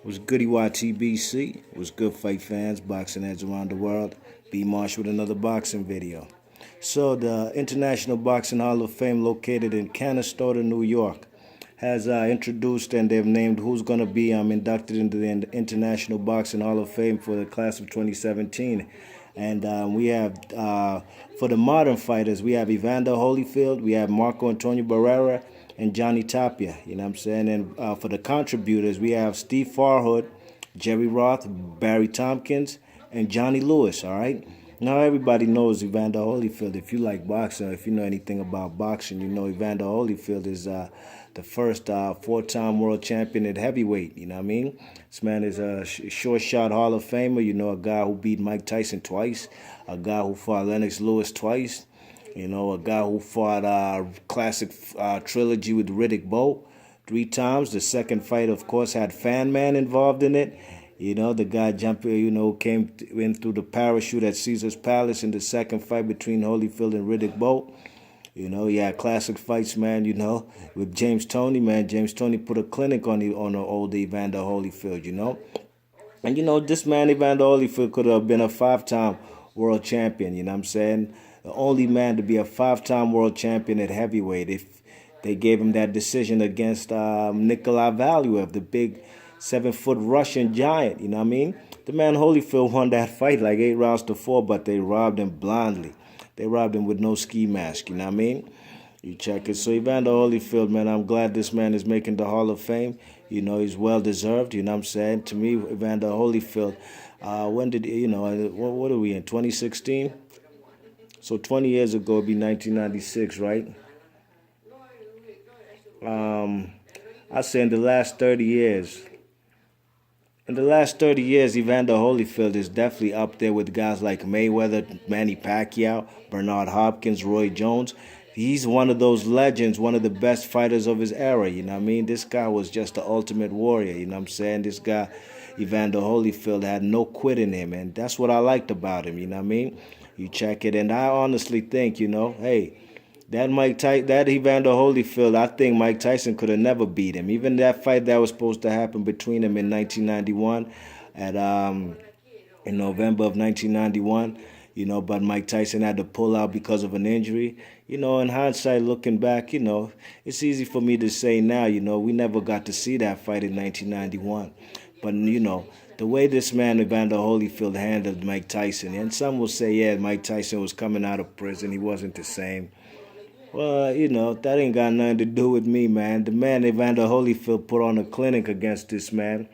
Was goody YTBC? Was good fight fans, boxing heads around the world. B Marsh with another boxing video. So the International Boxing Hall of Fame, located in Canastota, New York, has introduced and they've named who's going to be inducted into the International Boxing Hall of Fame for the class of 2017. And we have, for the modern fighters, we have Evander Holyfield, we have Marco Antonio Barrera, and Johnny Tapia, you know what I'm saying? And for the contributors, we have Steve Farhood, Jerry Roth, Barry Tompkins, and Johnny Lewis, all right? Now everybody knows Evander Holyfield. If you like boxing, or if you know anything about boxing, you know Evander Holyfield is the first four-time world champion at heavyweight, you know what I mean? This man is a short shot Hall of Famer, you know, a guy who beat Mike Tyson twice, a guy who fought Lennox Lewis twice, you know, a guy who fought classic trilogy with Riddick Bowe 3 times. The second fight, of course, had Fan Man involved in it. You know, the guy jumped, you know, came in through the parachute at Caesar's Palace in the second fight between Holyfield and Riddick Bowe. You know, he had classic fights, man, you know, with James Toney, man. James Toney put a clinic on the old Evander Holyfield, you know. And, you know, this man, Evander Holyfield, could have been a 5-time world champion, you know what I'm saying? The only man to be a 5-time world champion at heavyweight if they gave him that decision against Nikolai Valuev, the big 7-foot Russian giant, you know what I mean? The man Holyfield won that fight like 8 rounds to 4, but they robbed him blindly. They robbed him with no ski mask, you know what I mean? You check it. So Evander Holyfield, man, I'm glad this man is making the Hall of Fame. You know, he's well-deserved, you know what I'm saying? To me, Evander Holyfield, when did, you know, what are we in, 2016? So 20 years ago, it'd be 1996, right? I say in the last 30 years. In the last 30 years, Evander Holyfield is definitely up there with guys like Mayweather, Manny Pacquiao, Bernard Hopkins, Roy Jones. He's one of those legends, one of the best fighters of his era, you know what I mean? This guy was just the ultimate warrior, you know what I'm saying? This guy, Evander Holyfield, had no quit in him, and that's what I liked about him, you know what I mean? You check it, and I honestly think, you know, hey, that Evander Holyfield, I think Mike Tyson could have never beat him. Even that fight that was supposed to happen between them in 1991, at in November of 1991, you know, but Mike Tyson had to pull out because of an injury. You know, in hindsight, looking back, you know, it's easy for me to say now, you know, we never got to see that fight in 1991. But, you know, the way this man, Evander Holyfield, handled Mike Tyson, and some will say, yeah, Mike Tyson was coming out of prison. He wasn't the same. Well, you know, that ain't got nothing to do with me, man. The man, Evander Holyfield, put on a clinic against this man.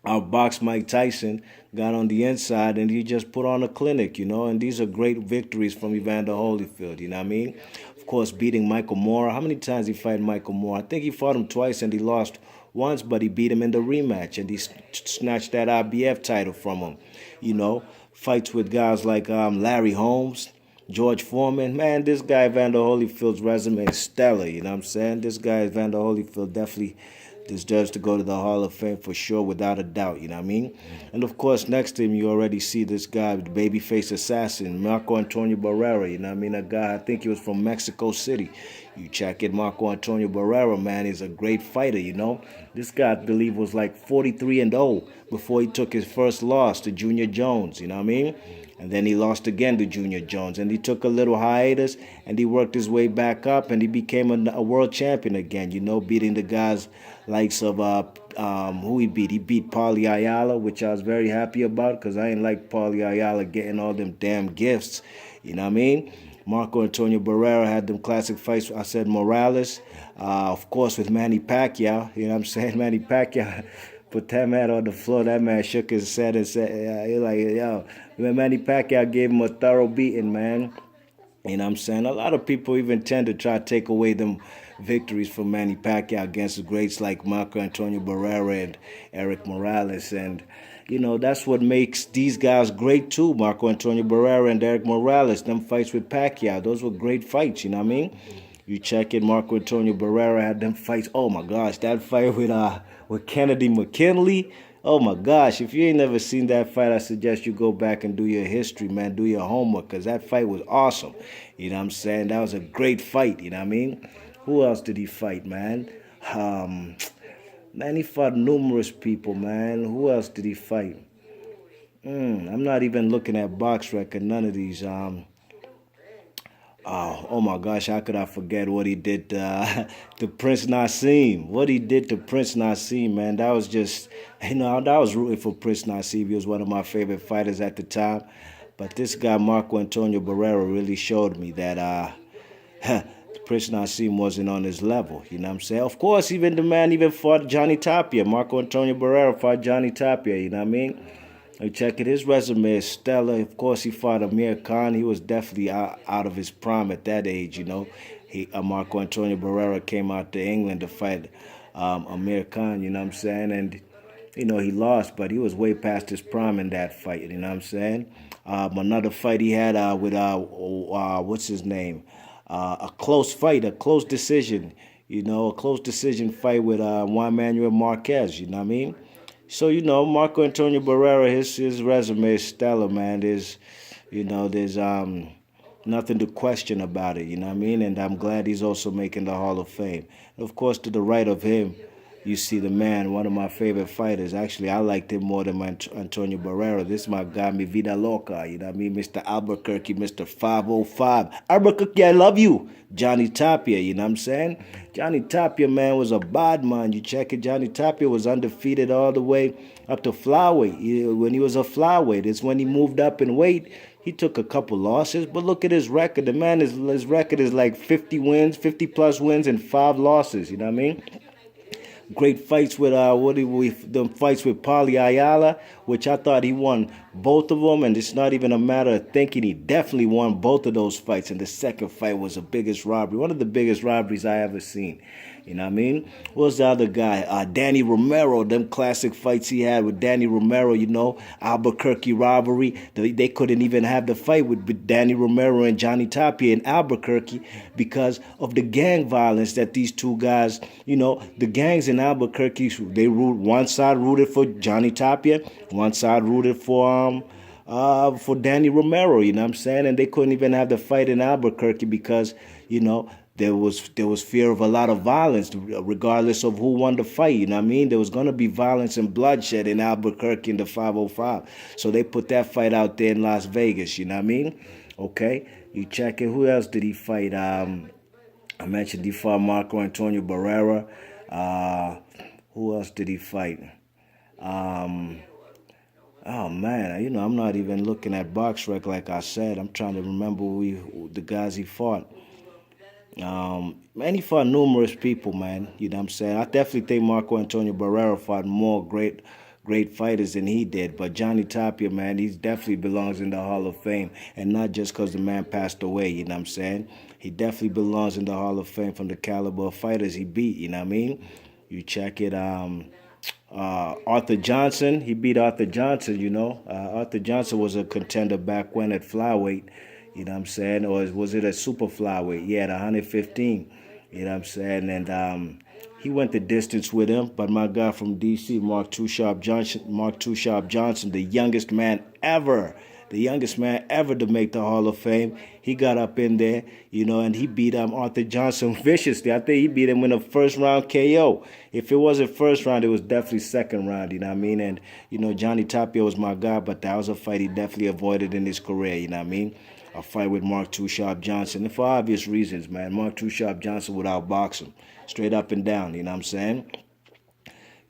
Outboxed Mike Tyson, got on the inside, and he just put on a clinic, you know. And these are great victories from Evander Holyfield, you know what I mean? Of course, beating Michael Moore. How many times he fought Michael Moore? I think he fought him twice, and he lost once, but he beat him in the rematch, and he snatched that IBF title from him, you know. Fights with guys like Larry Holmes, George Foreman. Man, this guy, Evander Holyfield's resume is stellar, you know what I'm saying? This guy, Evander Holyfield, definitely deserves to go to the Hall of Fame for sure, without a doubt, you know what I mean? And of course, next to him, you already see this guy, the babyface assassin, Marco Antonio Barrera, you know what I mean? A guy, I think he was from Mexico City. You check it, Marco Antonio Barrera, man, is a great fighter, you know? This guy, I believe, was like 43-0 before he took his first loss to Junior Jones, you know what I mean? And then he lost again to Junior Jones. And he took a little hiatus, and he worked his way back up, and he became a world champion again, you know, beating the guys likes of, who he beat. He beat Paulie Ayala, which I was very happy about, because I ain't like Paulie Ayala getting all them damn gifts, you know what I mean? Marco Antonio Barrera had them classic fights. I said Morales, of course, with Manny Pacquiao, you know what I'm saying? Manny Pacquiao put that man on the floor. That man shook his head and said, he like, yo, Manny Pacquiao gave him a thorough beating, man. You know what I'm saying? A lot of people even tend to try to take away them victories from Manny Pacquiao against the greats like Marco Antonio Barrera and Eric Morales. And, you know, that's what makes these guys great too. Marco Antonio Barrera and Eric Morales, them fights with Pacquiao, those were great fights, you know what I mean? You check it, Marco Antonio Barrera had them fights. Oh my gosh, that fight with Kennedy McKinley. Oh my gosh, if you ain't never seen that fight, I suggest you go back and do your history, man. Do your homework, because that fight was awesome. You know what I'm saying? That was a great fight, you know what I mean? Who else did he fight, man? Man, he fought numerous people, man. Who else did he fight? I'm not even looking at box record. None of these. Oh my gosh, how could I forget what he did to Prince Nassim? What he did to Prince Nassim, man. That was just, I was rooting for Prince Nassim. He was one of my favorite fighters at the time. But this guy, Marco Antonio Barrera, really showed me that Prince Nassim wasn't on his level. You know what I'm saying? Of course, even the man even fought Johnny Tapia. Marco Antonio Barrera fought Johnny Tapia. You know what I mean? You check it. His resume is stellar. Of course, he fought Amir Khan. He was definitely out of his prime at that age. Marco Antonio Barrera came out to England to fight Amir Khan. You know what I'm saying? And he lost, but he was way past his prime in that fight. You know what I'm saying? Another fight he had with what's his name? A close fight, a close decision. A close decision fight with Juan Manuel Marquez. You know what I mean? So Marco Antonio Barrera, his resume is stellar, man. There's nothing to question about it. You know what I mean? And I'm glad he's also making the Hall of Fame. And of course, to the right of him, you see the man, one of my favorite fighters. Actually, I liked him more than Antonio Barrera. This is my guy, mi vida loca. You know what I mean? Mr. Albuquerque, Mr. 505. Albuquerque, I love you. Johnny Tapia, you know what I'm saying? Johnny Tapia, man, was a bad man. You check it. Johnny Tapia was undefeated all the way up to flyweight. When he was a flyweight, it's when he moved up in weight. He took a couple losses, but look at his record. The man, his record is like 50 wins, 50 plus wins, and 5 losses. You know what I mean? Great fights with the fights with Paulie Ayala, which I thought he won both of them, and it's not even a matter of thinking. He definitely won both of those fights, and the second fight was the biggest robbery, one of the biggest robberies I ever seen. You know what I mean? What was the other guy? Danny Romero, them classic fights he had with Danny Romero, Albuquerque robbery. They couldn't even have the fight with Danny Romero and Johnny Tapia in Albuquerque because of the gang violence that these two guys, the gangs in Albuquerque, one side rooted for Johnny Tapia, one side rooted for Danny Romero, you know what I'm saying? And they couldn't even have the fight in Albuquerque because, there was fear of a lot of violence, regardless of who won the fight. You know what I mean? There was going to be violence and bloodshed in Albuquerque in the 505. So they put that fight out there in Las Vegas. You know what I mean? Okay. You check it. Who else did he fight? I mentioned he fought Marco Antonio Barrera. Who else did he fight? Oh man, I'm not even looking at box rec like I said. I'm trying to remember the guys he fought. Man, he fought numerous people, man. You know what I'm saying? I definitely think Marco Antonio Barrera fought more great fighters than he did. But Johnny Tapia, man, he definitely belongs in the Hall of Fame. And not just because the man passed away, you know what I'm saying? He definitely belongs in the Hall of Fame from the caliber of fighters he beat, you know what I mean? You check it, Arthur Johnson, he beat Arthur Johnson, Arthur Johnson was a contender back when at flyweight. You know what I'm saying? Or was it a super flyweight? Yeah, at 115. You know what I'm saying? And he went the distance with him. But my guy from D.C., Mark Too Sharp Johnson, the youngest man ever to make the Hall of Fame. He got up in there, and he beat Arthur Johnson viciously. I think he beat him in a first round KO. If it wasn't first round, it was definitely second round, you know what I mean? And, Johnny Tapia was my guy, but that was a fight he definitely avoided in his career, you know what I mean? A fight with Mark Too Sharp Johnson. And for obvious reasons, man. Mark Too Sharp Johnson would outbox him. Straight up and down, you know what I'm saying?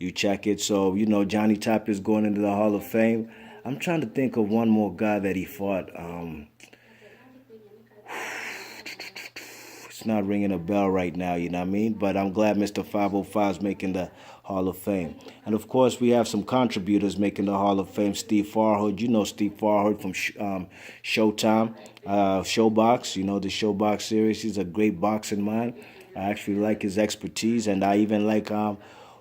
You check it. So, Johnny Tapia is going into the Hall of Fame. I'm trying to think of one more guy that he fought. It's not ringing a bell right now, you know what I mean? But I'm glad Mr. 505 is making the Hall of Fame. And, of course, we have some contributors making the Hall of Fame. Steve Farhood. You know Steve Farhood from Showtime, Showbox, the Showbox series. He's a great boxing mind. I actually like his expertise, and I even like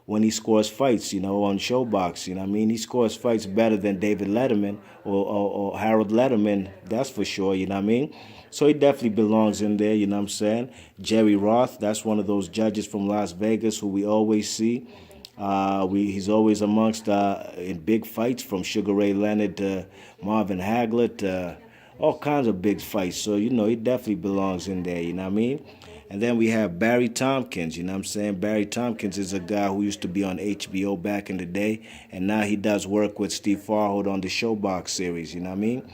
when he scores fights, on Showbox. You know what I mean? He scores fights better than David Letterman or Harold Letterman, that's for sure, you know what I mean? So he definitely belongs in there, you know what I'm saying? Jerry Roth, that's one of those judges from Las Vegas who we always see. He's always amongst in big fights, from Sugar Ray Leonard to Marvin Hagler to all kinds of big fights. So, he definitely belongs in there, you know what I mean? And then we have Barry Tompkins, you know what I'm saying? Barry Tompkins is a guy who used to be on HBO back in the day, and now he does work with Steve Farhood on the Showbox series, you know what I mean?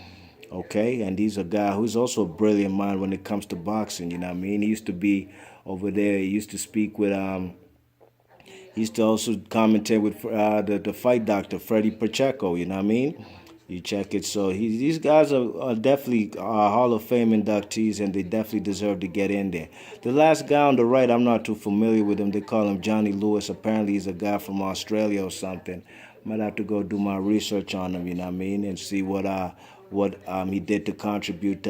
Okay, and he's a guy who's also a brilliant mind when it comes to boxing, you know what I mean? He used to be over there, he used to speak with, he used to also commentate with the fight doctor, Freddie Pacheco, you know what I mean? You check it. So these guys are definitely Hall of Fame inductees, and they definitely deserve to get in there. The last guy on the right, I'm not too familiar with him. They call him Johnny Lewis. Apparently, he's a guy from Australia or something. Might have to go do my research on him, you know what I mean, and see what he did to contribute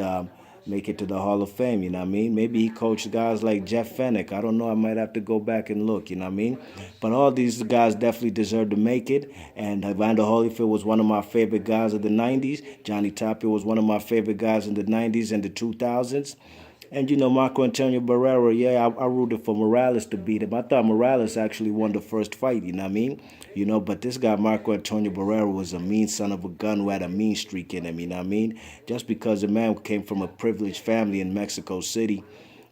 make it to the Hall of Fame, you know what I mean? Maybe he coached guys like Jeff Fennick. I don't know. I might have to go back and look, you know what I mean? But all these guys definitely deserve to make it. And Evander Holyfield was one of my favorite guys of the 90s. Johnny Tapia was one of my favorite guys in the 90s and the 2000s. And, you know, Marco Antonio Barrera, yeah, I rooted for Morales to beat him. I thought Morales actually won the first fight, you know what I mean? You know, but this guy, Marco Antonio Barrera, was a mean son of a gun who had a mean streak in him, you know what I mean? Just because the man came from a privileged family in Mexico City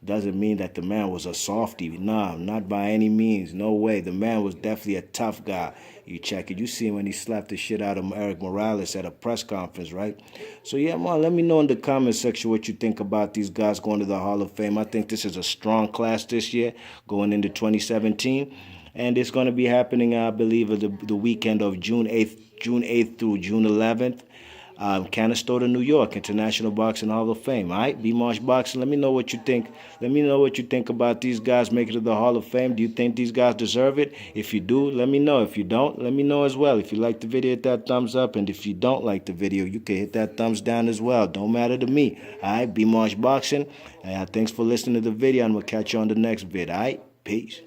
doesn't mean that the man was a softie. Nah, not by any means. No way. The man was definitely a tough guy. You check it. You see him when he slapped the shit out of Eric Morales at a press conference, right? So, yeah, man, let me know in the comment section what you think about these guys going to the Hall of Fame. I think this is a strong class this year going into 2017. And it's going to be happening, I believe, the weekend of June 8th through June 11th. Canastota, New York, International Boxing Hall of Fame. All right, B-Marsh Boxing. Let me know what you think. Let me know what you think about these guys making it to the Hall of Fame. Do you think these guys deserve it? If you do, let me know. If you don't, let me know as well. If you like the video, hit that thumbs up. And if you don't like the video, you can hit that thumbs down as well. Don't matter to me. All right, B-Marsh Boxing. Thanks for listening to the video. I'm going to catch you on the next vid. All right, peace.